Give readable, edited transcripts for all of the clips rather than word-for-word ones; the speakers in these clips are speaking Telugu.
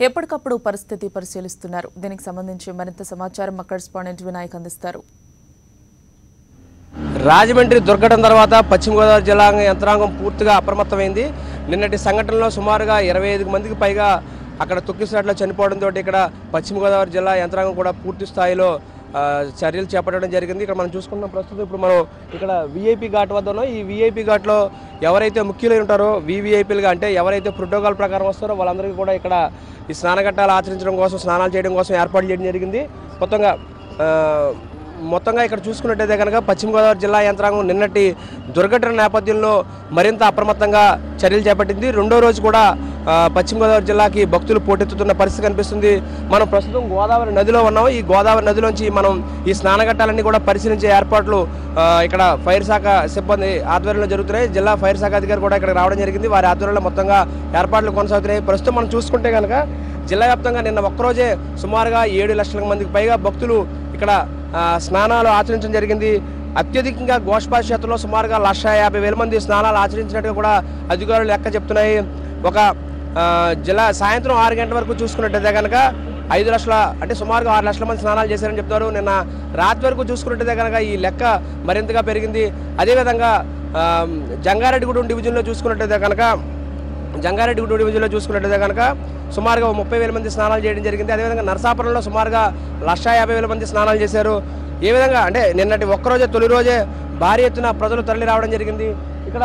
ఎప్పటికప్పుడు పరిస్థితి పరిశీలిస్తున్నారు. దీనికి సంబంధించి మరింత సమాచారం మా కరెస్పాండెంట్ వినాయక్ అందిస్తారు. రాజమండ్రి దుర్ఘటన తర్వాత పశ్చిమ గోదావరి జిల్లా యంత్రాంగం పూర్తిగా అప్రమత్తమైంది. నిన్నటి సంఘటనలో సుమారుగా 25 మందికి పైగా అక్కడ తొక్కిసలాట్లో చనిపోవడంతో ఇక్కడ పశ్చిమ గోదావరి జిల్లా యంత్రాంగం కూడా పూర్తి స్థాయిలో చర్యలు చేపట్టడం జరిగింది. ఇక్కడ మనం చూసుకున్న ప్రస్తుతం ఇప్పుడు మనం ఇక్కడ వీఐపీ ఘాట్ వద్ద ఉన్నాం. ఈ వీఐపీ ఘాట్లో ఎవరైతే ముఖ్యులై ఉంటారో వీవీఐపీలుగా అంటే ఎవరైతే ప్రోటోకాల్ ప్రకారం వస్తారో వాళ్ళందరికీ కూడా ఇక్కడ ఈ స్నానఘట్టాలు ఆచరించడం కోసం, స్నానాలు చేయడం కోసం ఏర్పాటు చేయడం జరిగింది. మొత్తంగా ఇక్కడ చూసుకున్నట్టయితే కనుక పశ్చిమ గోదావరి జిల్లా యంత్రాంగం నిన్నటి దుర్ఘటన నేపథ్యంలో మరింత అప్రమత్తంగా చర్యలు చేపట్టింది. రెండో రోజు కూడా పశ్చిమ గోదావరి జిల్లాకి భక్తులు పోటెత్తుతున్న పరిస్థితి కనిపిస్తుంది. మనం ప్రస్తుతం గోదావరి నదిలో ఉన్నాం. ఈ గోదావరి నదిలోంచి మనం ఈ స్నానఘట్టాలన్నీ కూడా పరిశీలించే ఏర్పాట్లు ఇక్కడ ఫైర్ శాఖ సిబ్బంది ఆధ్వర్యంలో జరుగుతున్నాయి. జిల్లా ఫైర్ శాఖ అధికారి కూడా ఇక్కడ రావడం జరిగింది. వారి ఆధ్వర్యంలో మొత్తంగా ఏర్పాట్లు కొనసాగుతున్నాయి. ప్రస్తుతం మనం చూసుకుంటే కనుక జిల్లా వ్యాప్తంగా నిన్న ఒక్కరోజే సుమారుగా 7 లక్షల మందికి పైగా భక్తులు ఇక్కడ స్నానాలు ఆచరించడం జరిగింది. అత్యధికంగా గోష్పాద క్షేత్రంలో సుమారుగా 1,50,000 మంది స్నానాలు ఆచరించినట్టుగా కూడా అధికారులు లెక్క చెప్తున్నాయి. ఒక జిల్లా సాయంత్రం 6 గంటల వరకు చూసుకున్నట్టయితే కనుక 5 లక్షల అంటే సుమారుగా 6 లక్షల మంది స్నానాలు చేశారని చెప్తారు. నిన్న రాత్రి వరకు చూసుకున్నట్టయితే కనుక ఈ లెక్క మరింతగా పెరిగింది. అదేవిధంగా జంగారెడ్డిగూడెం డివిజన్లో చూసుకున్నట్టయితే కనుక సుమారుగా 30,000 మంది స్నానాలు చేయడం జరిగింది. అదేవిధంగా నరసాపురంలో సుమారుగా 1,50,000 మంది స్నానాలు చేశారు. ఏ విధంగా అంటే నిన్నటి ఒక్కరోజే తొలి రోజే భారీ ఎత్తున ప్రజలు తరలి రావడం జరిగింది. ఇక్కడ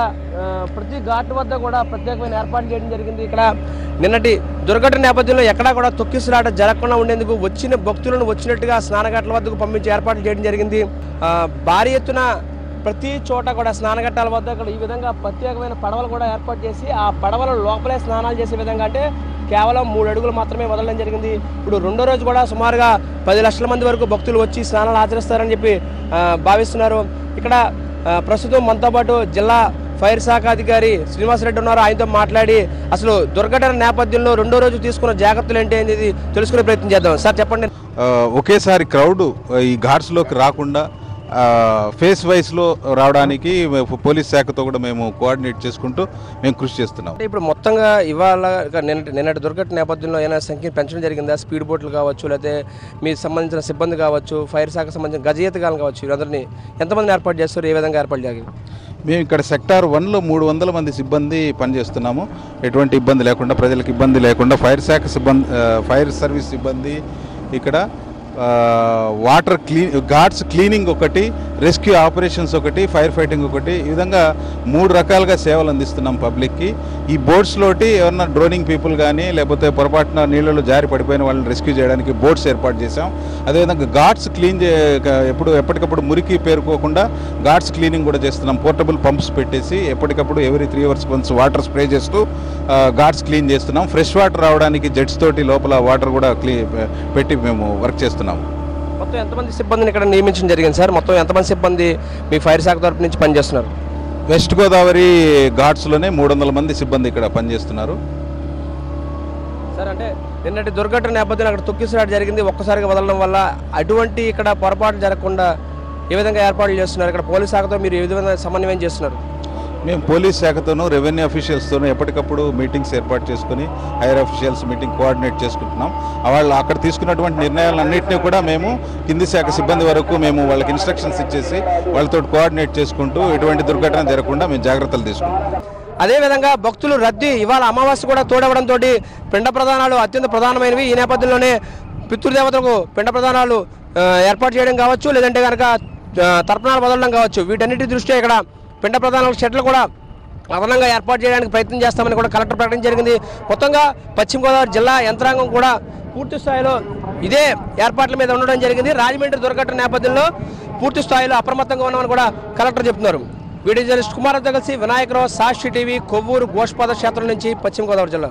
ప్రతి ఘాట్ వద్ద కూడా ప్రత్యేకమైన ఏర్పాట్లు చేయడం జరిగింది. ఇక్కడ నిన్నటి దుర్ఘటన నేపథ్యంలో ఎక్కడా కూడా తొక్కిసలాట జరగకుండా ఉండేందుకు వచ్చిన భక్తులను వచ్చినట్టుగా స్నానఘట్ల వద్దకు పంపించి ఏర్పాట్లు చేయడం జరిగింది. భారీ ఎత్తున ప్రతి చోట కూడా స్నానఘట్టాల వద్ద ఇక్కడ ఈ విధంగా ప్రత్యేకమైన పడవలు కూడా ఏర్పాటు చేసి ఆ పడవల లోపలే స్నానాలు చేసే విధంగా అంటే కేవలం 3 అడుగులు మాత్రమే వదలడం జరిగింది. ఇప్పుడు రెండో రోజు కూడా సుమారుగా 10 లక్షల మంది వరకు భక్తులు వచ్చి స్నానాలు ఆచరిస్తారని చెప్పి భావిస్తున్నారు. ఇక్కడ ప్రస్తుతం మనతో పాటు జిల్లా ఫైర్ శాఖ అధికారి శ్రీనివాసరెడ్డి ఉన్నారు. ఆయనతో మాట్లాడి అసలు దుర్ఘటన నేపథ్యంలో రెండో రోజు తీసుకున్న జాగ్రత్తలు ఏంటి అనేది తెలుసుకునే ప్రయత్నం చేద్దాం. సార్ చెప్పండి. ఒకేసారి క్రౌడ్ ఈ ఘాట్స్లోకి రాకుండా ఫేస్ వైస్లో రావడానికి పోలీస్ శాఖతో కూడా మేము కోఆర్డినేట్ చేసుకుంటూ మేము కృషి చేస్తున్నాం. ఇప్పుడు మొత్తంగా ఇవాళ నిన్నటి దుర్ఘటన నేపథ్యంలో ఏమైనా సంఖ్యను పెంచడం జరిగిందా? స్పీడ్ బోట్లు కావచ్చు, లేకపోతే మీకు సంబంధించిన సిబ్బంది కావచ్చు, ఫైర్ శాఖకు సంబంధించిన గజయితగాలు కావచ్చు, వీరందరినీ ఎంతమందిని ఏర్పాటు చేస్తారు? ఏ విధంగా ఏర్పాటు జరిగింది? మేము ఇక్కడ సెక్టార్ 1లో 300 మంది సిబ్బంది పనిచేస్తున్నాము. ఎటువంటి ఇబ్బంది లేకుండా, ప్రజలకు ఇబ్బంది లేకుండా ఫైర్ సర్వీస్ సిబ్బంది ఇక్కడ వాటర్ ఘాట్స్ క్లీనింగ్ ఒకటి, రెస్క్యూ ఆపరేషన్స్ ఒకటి, ఫైర్ ఫైటింగ్ ఒకటి, ఈ విధంగా 3 రకాలుగా సేవలు అందిస్తున్నాం పబ్లిక్కి. ఈ బోట్స్లోటి ఎవరన్నా డ్రోనింగ్ పీపుల్ కానీ లేకపోతే పొరపాటున నీళ్ళలో జారి పడిపోయిన వాళ్ళని రెస్క్యూ చేయడానికి బోట్స్ ఏర్పాటు చేసాం. అదేవిధంగా ఘాట్స్ క్లీన్ ఎప్పటికప్పుడు మురికి పేరుకోకుండా ఘాట్స్ క్లీనింగ్ కూడా చేస్తున్నాం. పోర్టబుల్ పంప్స్ పెట్టేసి ఎప్పటికప్పుడు every 3 hours once water spray చేస్తూ ఘాట్స్ క్లీన్ చేస్తున్నాం. ఫ్రెష్ వాటర్ రావడానికి జెట్స్ తోటి లోపల వాటర్ కూడా పెట్టి మేము వర్క్ చేస్తున్నాం. మొత్తం ఎంతమంది సిబ్బందిని ఇక్కడ నియమించడం జరిగింది సార్? మొత్తం ఎంతమంది సిబ్బంది మీ ఫైర్ శాఖ తరపు నుంచి పనిచేస్తున్నారు? వెస్ట్ గోదావరి ఘాట్స్లోనే 300 మంది సిబ్బంది ఇక్కడ పనిచేస్తున్నారు. సార్ అంటే నిన్నటి దుర్ఘటన నేపథ్యంలో అక్కడ తొక్కిసలాట జరిగింది. ఒక్కసారిగా వదలడం వల్ల అటువంటి ఇక్కడ పొరపాటు జరగకుండా ఏ విధంగా ఏర్పాట్లు చేస్తున్నారు? ఇక్కడ పోలీస్ శాఖతో మీరు ఏ విధంగా సమన్వయం చేస్తున్నారు? మేము పోలీస్ శాఖతోనూ రెవెన్యూ అఫీషియల్స్తోనూ ఎప్పటికప్పుడు మీటింగ్స్ ఏర్పాటు చేసుకుని హైయర్ అఫీషియల్స్ మీటింగ్ కోఆర్డినేట్ చేసుకుంటున్నాం. వాళ్ళు అక్కడ తీసుకున్నటువంటి నిర్ణయాలన్నింటినీ కూడా మేము కింది శాఖ సిబ్బంది వరకు మేము వాళ్ళకి ఇన్స్ట్రక్షన్స్ ఇచ్చేసి వాళ్ళతో కోఆర్డినేట్ చేసుకుంటూ ఎటువంటి దుర్ఘటన జరగకుండా మేము జాగ్రత్తలు తీసుకుంటాం. అదేవిధంగా భక్తులు రద్దీ ఇవాళ అమావాస్య కూడా తోడవడంతో పిండ ప్రదానాలు అత్యంత ప్రధానమైనవి. ఈ నేపథ్యంలోనే పితృదేవతలకు పిండ ప్రదానాలు ఏర్పాటు చేయడం కావచ్చు, లేదంటే కనుక తర్పణాలు వదలడం కావచ్చు, వీటన్నిటి దృష్ట్యా ఇక్కడ పిండ ప్రధానాల షెడ్లు కూడా అదనంగా ఏర్పాటు చేయడానికి ప్రయత్నం చేస్తామని కూడా కలెక్టర్ ప్రకటన జరిగింది. మొత్తంగా పశ్చిమ గోదావరి జిల్లా యంత్రాంగం కూడా పూర్తి స్థాయిలో ఇదే ఏర్పాట్ల మీద ఉండడం జరిగింది. రాజమండ్రి దుర్ఘటన నేపథ్యంలో పూర్తి స్థాయిలో అప్రమత్తంగా ఉన్నామని కూడా కలెక్టర్ చెప్తున్నారు. వీడియో జర్నలిస్ట్ కుమార్తో కలిసి వినాయకరావు, సాక్షి టీవీ, కొవ్వూరు గోష్పాద క్షేత్రం నుంచి పశ్చిమ గోదావరి జిల్లా.